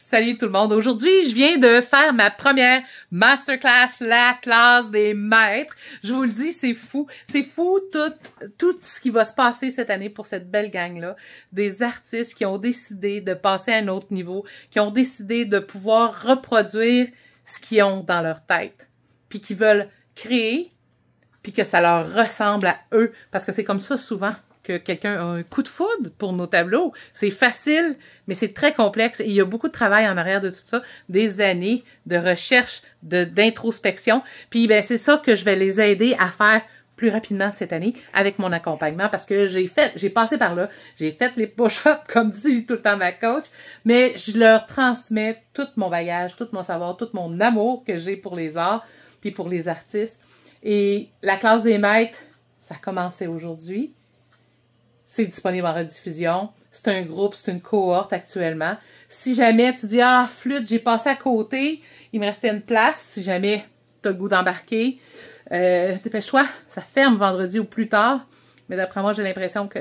Salut tout le monde! Aujourd'hui, je viens de faire ma première masterclass, la classe des maîtres. Je vous le dis, c'est fou. C'est fou tout ce qui va se passer cette année pour cette belle gang-là. Des artistes qui ont décidé de passer à un autre niveau, qui ont décidé de pouvoir reproduire ce qu'ils ont dans leur tête, puis qui veulent créer, puis que ça leur ressemble à eux. Parce que c'est comme ça souvent que quelqu'un a un coup de foudre pour nos tableaux. C'est facile, mais c'est très complexe et il y a beaucoup de travail en arrière de tout ça, des années de recherche, d'introspection. Puis ben c'est ça que je vais les aider à faire plus rapidement cette année avec mon accompagnement parce que j'ai passé par là, j'ai fait les push-ups comme dit tout le temps ma coach, mais je leur transmets tout mon bagage, tout mon savoir, tout mon amour que j'ai pour les arts puis pour les artistes. Et la classe des maîtres, ça a commencé aujourd'hui. C'est disponible en rediffusion. C'est un groupe, c'est une cohorte actuellement. Si jamais tu dis « Ah, flûte, j'ai passé à côté, il me restait une place. » Si jamais tu as le goût d'embarquer, dépêche-toi. Ça ferme vendredi ou plus tard. Mais d'après moi, j'ai l'impression que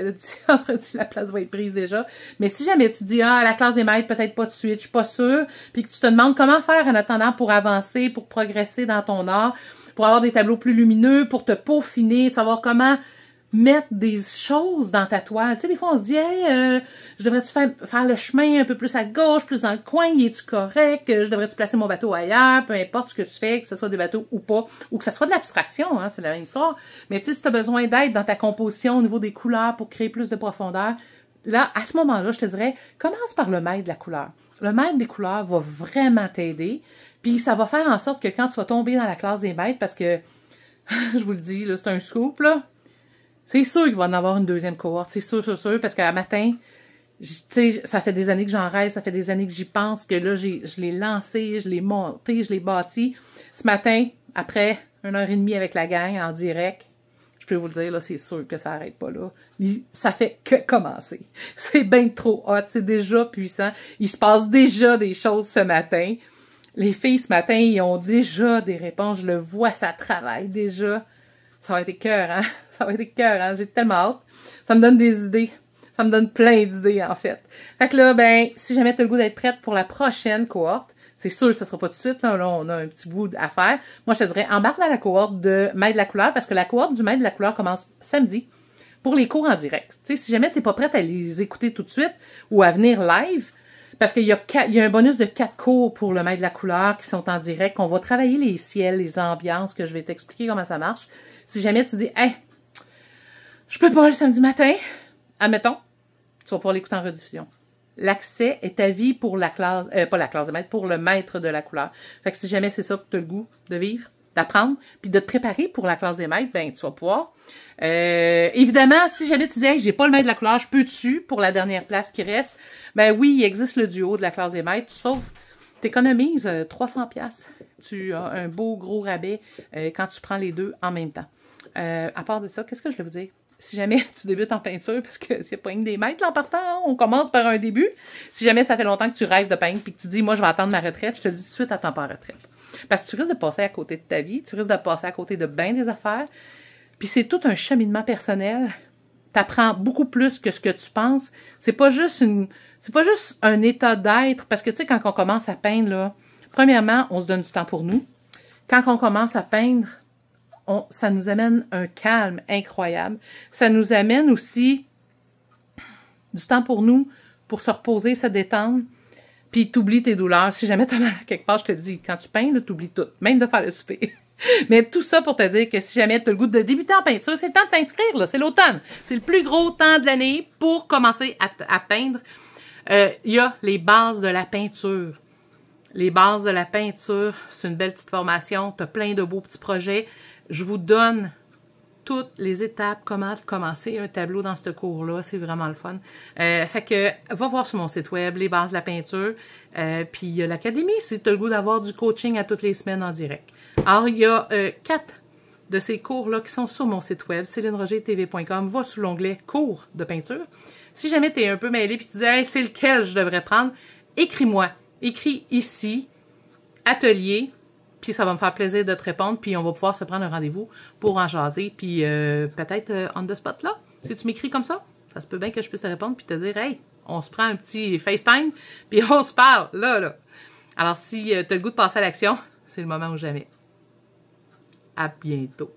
vendredi, la place va être prise déjà. Mais si jamais tu dis « Ah, la classe des maîtres, peut-être pas de suite, je suis pas sûre. » Puis que tu te demandes comment faire en attendant pour avancer, pour progresser dans ton art, pour avoir des tableaux plus lumineux, pour te peaufiner, savoir comment mettre des choses dans ta toile. Tu sais, des fois, on se dit, hey, je devrais-tu faire le chemin un peu plus à gauche, plus dans le coin, y est-tu correct? Je devrais-tu placer mon bateau ailleurs? Peu importe ce que tu fais, que ce soit des bateaux ou pas, ou que ce soit de l'abstraction, hein, c'est la même histoire. Mais tu sais, si tu as besoin d'aide dans ta composition au niveau des couleurs pour créer plus de profondeur, là, à ce moment-là, je te dirais, commence par le maître de la couleur. Le maître des couleurs va vraiment t'aider, puis ça va faire en sorte que quand tu vas tomber dans la classe des maîtres, parce que, je vous le dis, là, c'est un scoop, là, c'est sûr qu'il va en avoir une deuxième cohorte, c'est sûr, parce qu'à matin, tu sais, ça fait des années que j'en rêve, ça fait des années que j'y pense, que là, je l'ai lancé, je l'ai monté, je l'ai bâti. Ce matin, après 1h30 avec la gang en direct, je peux vous le dire, là, c'est sûr que ça n'arrête pas là. Ça fait que commencer. C'est bien trop hot, c'est déjà puissant. Il se passe déjà des choses ce matin. Les filles, ce matin, ils ont déjà des réponses, je le vois, ça travaille déjà. Ça va être écœurant, ça va être écœurant, j'ai tellement hâte. Ça me donne des idées, ça me donne plein d'idées en fait. Fait que là, ben, si jamais tu as le goût d'être prête pour la prochaine cohorte, c'est sûr que ça sera pas tout de suite, là, on a un petit bout à faire. Moi, je te dirais, embarque dans la cohorte de Maître de la couleur, parce que la cohorte du Maître de la couleur commence samedi pour les cours en direct. Tu sais, si jamais t'es pas prête à les écouter tout de suite ou à venir live, parce qu'il y a un bonus de 4 cours pour le Maître de la couleur qui sont en direct, qu'on va travailler les ciels, les ambiances, que je vais t'expliquer comment ça marche. Si jamais tu dis, hey, je peux pas le samedi matin, admettons, tu vas pouvoir l'écouter en rediffusion. L'accès est à vie pour la classe, pas la classe de maître, pour le maître de la couleur. Fait que si jamais c'est ça que tu as le goût de vivre, d'apprendre, puis de te préparer pour la classe des maîtres, ben tu vas pouvoir. Évidemment, si jamais tu dis, hey, j'ai pas le maître de la couleur, je peux-tu pour la dernière place qui reste? Ben oui, il existe le duo de la classe des maîtres, sauf t'économises 300$. Tu as un beau gros rabais quand tu prends les deux en même temps. À part de ça, qu'est-ce que je vais vous dire? Si jamais tu débutes en peinture, parce que c'est pas une des maîtres là, en partant, hein, on commence par un début. Si jamais ça fait longtemps que tu rêves de peindre puis que tu dis, moi, je vais attendre ma retraite, je te dis tout de suite, attends pas en retraite. Parce que tu risques de passer à côté de ta vie, tu risques de passer à côté de bien des affaires. Puis c'est tout un cheminement personnel. T'apprends beaucoup plus que ce que tu penses. C'est pas juste un état d'être. Parce que, tu sais, quand on commence à peindre, là, premièrement, on se donne du temps pour nous. Quand on commence à peindre, ça nous amène un calme incroyable. Ça nous amène aussi du temps pour nous, pour se reposer, se détendre, puis t'oublies tes douleurs. Si jamais t'as mal à quelque part, je te le dis, quand tu peins, t'oublies tout, même de faire le souper. Mais tout ça pour te dire que si jamais tu as le goût de débuter en peinture, c'est le temps de t'inscrire, là. C'est l'automne. C'est le plus gros temps de l'année pour commencer à peindre. Il y a les bases de la peinture. Les bases de la peinture, c'est une belle petite formation. Tu as plein de beaux petits projets. Je vous donne toutes les étapes, comment commencer un tableau dans ce cours-là. C'est vraiment le fun. Fait que, va voir sur mon site web, les bases de la peinture. Puis, il y a l'académie, si tu as le goût d'avoir du coaching à toutes les semaines en direct. Alors, il y a 4 de ces cours-là qui sont sur mon site web, célinerogertv.com. Va sous l'onglet « Cours de peinture ». Si jamais tu es un peu mêlé et tu dis hey, « c'est lequel je devrais prendre », écris-moi. Écris ici, atelier, puis ça va me faire plaisir de te répondre, puis on va pouvoir se prendre un rendez-vous pour en jaser, puis peut-être on the spot là. Si tu m'écris comme ça se peut bien que je puisse te répondre puis te dire « Hey, on se prend un petit FaceTime, puis on se parle, là. Alors, si tu as le goût de passer à l'action, c'est le moment ou jamais. À bientôt.